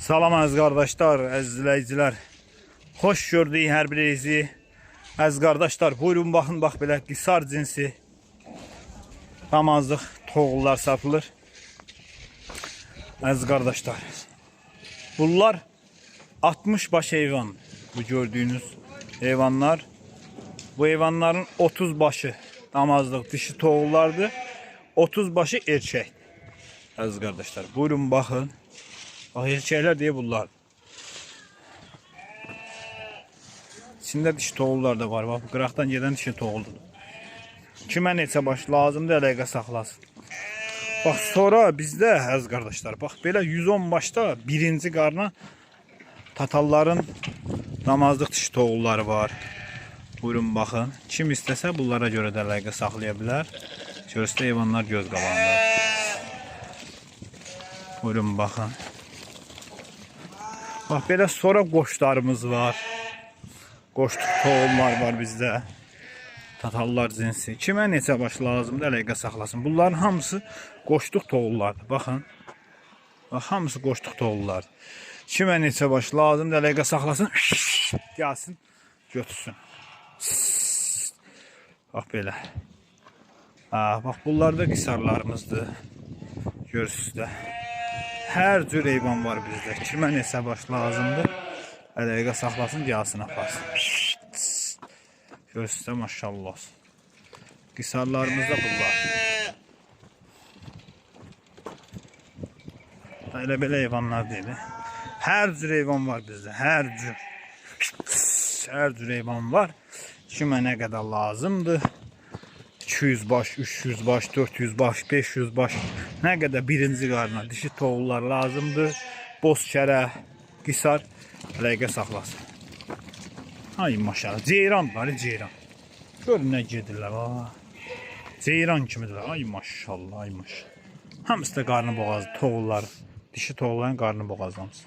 Salam əziz qardaşlar, əziz izləyicilər. Xoş gördük hər birinizi. Əziz qardaşlar, buyurun baxın, bax belə qisar cinsi damazlıq toğullar satılır. Əziz qardaşlar, bunlar 60 baş heyvan. Bu gördüyünüz heyvanlar. Bu heyvanların 30 başı damazlıq dişi toğullardır. 30 başı erkek. Əziz qardaşlar, buyurun baxın. Bax, erkəklər deyə bunlar. İçində dişi toğullar da var. Bax, bu qıraqdan gedən dişi toğuldur. Kimə neçə baş lazımdır, əlaqə saxlasın. Bax, sonra bizdə, əziz qardaşlar, bax, belə 110 başda birinci qarna tatalların damazlıq dişi toğulları var. Buyurun baxın. Kim istəsə bunlara görə də əlaqə saxlaya bilər. Görürsünüz, heyvanlar göz qabağında. Buyurun baxın. Bax, belə sonra qoşlarımız var. Qoşluq toğullar var bizdə. Tatallar cinsi. Kimə neçə baş lazımdır, əlaqə saxlasın. Bunların hamısı qoşluq toğullardır. Baxın. Bax, hamısı qoşluq toğullardır. Kimə neçə baş lazımdır, əlaqə saxlasın. Gəlsin, götürsün. Bax, belə. Bax, bunlar da qisarlarımızdır. Görürsünüz də. Hər cür heyvan var bizdə. Kimə neçə baş lazımdır, əlaqə saxlasın, gəlsin, aparsın. Görürsünüz də, maşallah olsun. Qisarlarımız da bunlar. Elə-belə heyvanlar deyil. Hər cür heyvan var bizdə. Hər cür. Hər cür heyvan var. Kimə nə qədər lazımdır. 200 baş, 300 baş, 400 baş, 500 baş, nə qədər birinci qarna dişi toğullar lazımdır. Boz kərə, qisar, əlaqə saxlasın. Ay maşallah, ceyranlar, ceyran. Görün nə gedirlər, ceyran kimidirlər, ay maşallah, ay maşallah. Hamısı da qarnı boğazlı, toğullar, dişi toğulların qarnı boğazlamış.